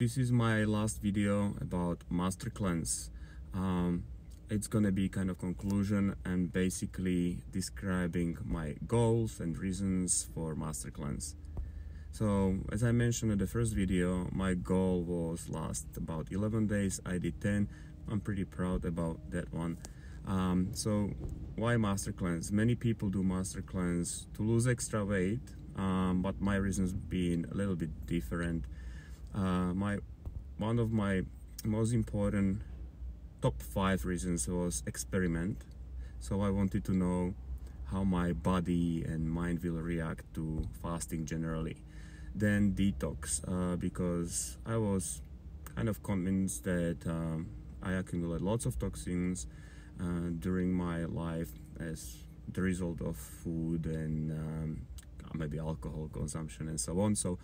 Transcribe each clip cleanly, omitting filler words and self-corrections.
This is my last video about Master Cleanse. It's gonna be kind of conclusion and basically describing my goals and reasons for Master Cleanse. So as I mentioned in the first video, my goal was last about 11 days. I did 10. I'm pretty proud about that one. So why Master Cleanse? Many people do Master Cleanse to lose extra weight, but my reasons being a little bit different. One of my most important top 5 reasons was experiment. So I wanted to know how my body and mind will react to fasting generally. Then detox, because I was kind of convinced that I accumulate lots of toxins during my life as the result of food and maybe alcohol consumption and so on. So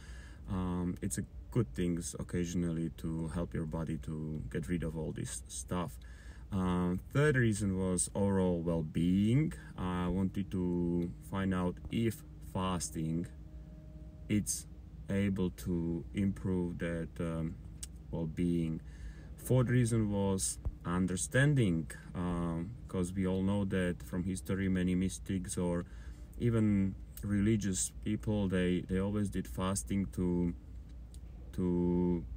it's a good things occasionally to help your body to get rid of all this stuff. Third reason was overall well-being. I wanted to find out if fasting it's able to improve that well-being. Fourth reason was understanding, because we all know that from history many mystics or even religious people, they always did fasting to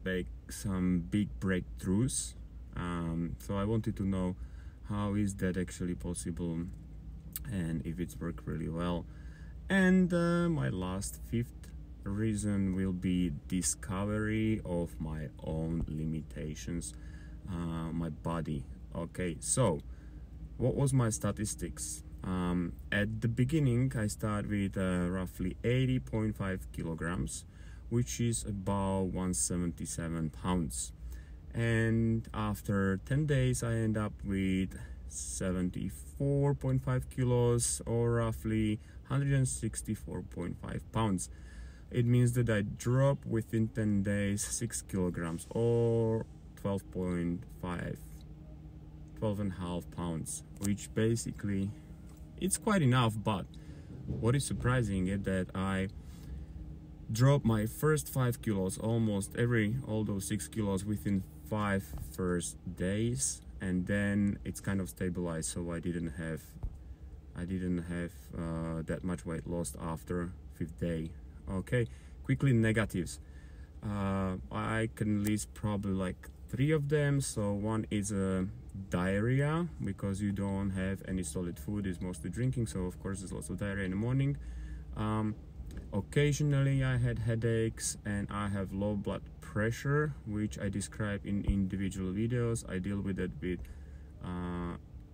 make some big breakthroughs. So I wanted to know how is that actually possible and if it's worked really well. And my last 5th reason will be discovery of my own limitations, my body. Okay, so what was my statistics? At the beginning I started with roughly 80.5 kilograms, which is about 177 pounds, and after 10 days I end up with 74.5 kilos or roughly 164.5 pounds. It means that I drop within 10 days 6 kilograms or 12.5 pounds, which basically it's quite enough. But what is surprising is that I dropped my first 5 kilos, almost all those 6 kilos within 5 first days, and then it's kind of stabilized, so I didn't have that much weight lost after 5th day. Okay, quickly negatives. I can list probably like 3 of them. So one is diarrhea, because you don't have any solid food, it's mostly drinking, so of course there's lots of diarrhea in the morning. Occasionally I had headaches, and I have low blood pressure, which I describe in individual videos. I deal with it with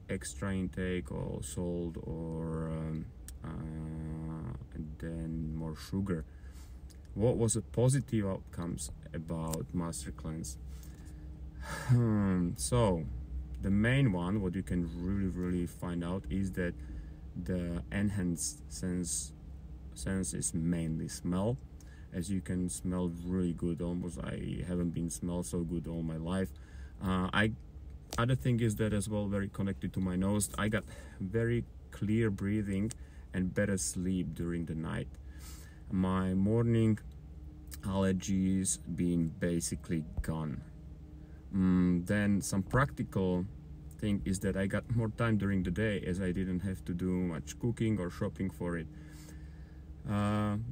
extra intake or salt or and then more sugar. What was the positive outcomes about Master Cleanse? So the main one, what you can really find out, is that the enhanced senses mainly smell. As you can smell really good, almost I haven't been smelled so good all my life. Other thing is that as well, very connected to my nose, I got very clear breathing and better sleep during the night. My morning allergies being basically gone. Then some practical thing is that I got more time during the day, as I didn't have to do much cooking or shopping for it.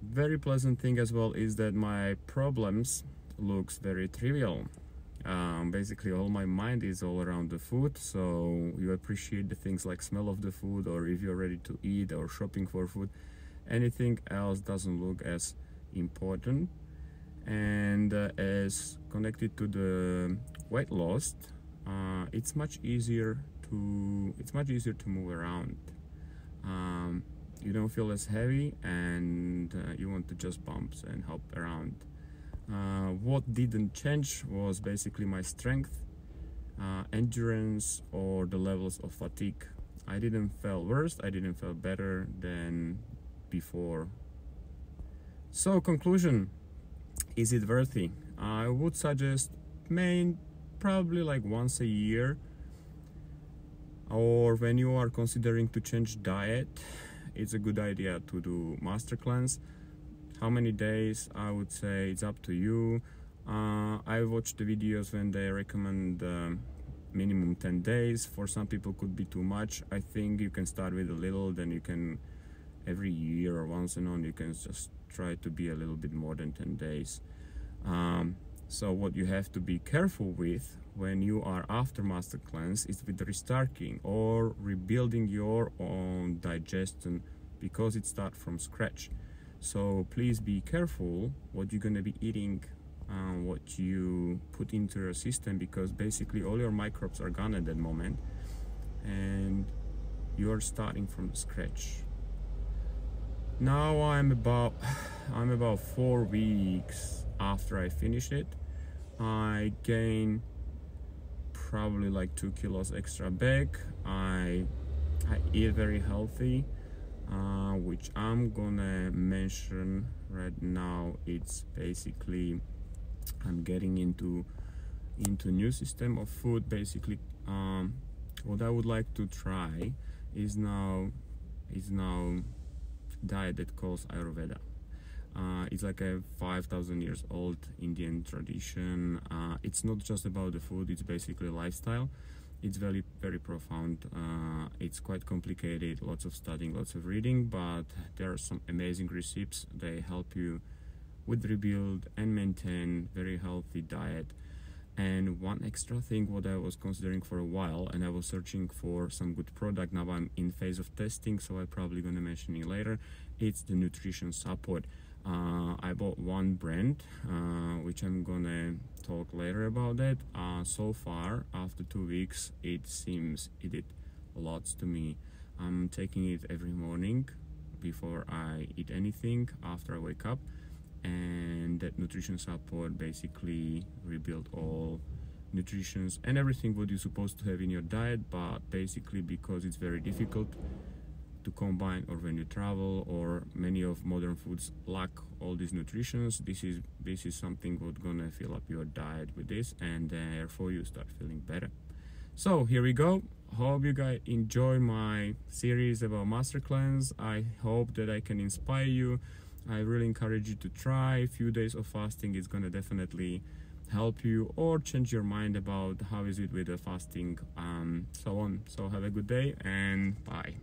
Very pleasant thing as well is that my problems looks very trivial. Basically all my mind is all around the food, so you appreciate the things like smell of the food, or if you're ready to eat or shopping for food. Anything else doesn't look as important. And as connected to the weight loss, it's much easier to move around. You don't feel as heavy, and you want to just bump and hop around. What didn't change was basically my strength, endurance, or the levels of fatigue. I didn't feel worse, I didn't feel better than before. So conclusion, is it worthy? I would suggest probably like once a year, or when you are considering to change diet, it's a good idea to do Master Cleanse. How many days? I would say it's up to you. I watched the videos when they recommend minimum 10 days. For some people could be too much. I think you can start with a little, then you can every year or once and on you can just try to be a little bit more than 10 days. So what you have to be careful with when you are after master cleanse is with restarting or rebuilding your own digestion, because it starts from scratch. So please be careful what you're gonna be eating, what you put into your system, because basically all your microbes are gone at that moment and you're starting from scratch. Now I'm about 4 weeks after I finished it. I gained probably like 2 kilos extra back. I eat very healthy, which I'm gonna mention right now. It's basically I'm getting into new system of food. Basically, what I would like to try is now diet that calls Ayurveda. It's like a 5,000 years old Indian tradition. It's not just about the food, it's basically lifestyle. It's very, very profound. It's quite complicated, lots of studying, lots of reading, but there are some amazing recipes. They help you with rebuild and maintain very healthy diet. And one extra thing what I was considering for a while, and I was searching for some good product. Now I'm in phase of testing, so I'm probably gonna mention it later. It's the nutrition support. I bought one brand, which I'm gonna talk later about that. So far, after 2 weeks, it seems it did lots to me. I'm taking it every morning before I eat anything, after I wake up, and that nutrition support basically rebuild all nutritions and everything what you're supposed to have in your diet. But basically, because it's very difficult to combine, or when you travel, or many of modern foods lack all these nutritions, this is something what's gonna fill up your diet with this, and therefore you start feeling better. So here we go. Hope you guys enjoy my series about master cleanse. I hope that I can inspire you. I really encourage you to try a few days of fasting. It's gonna definitely help you or change your mind about how is it with the fasting, so on. So have a good day and bye.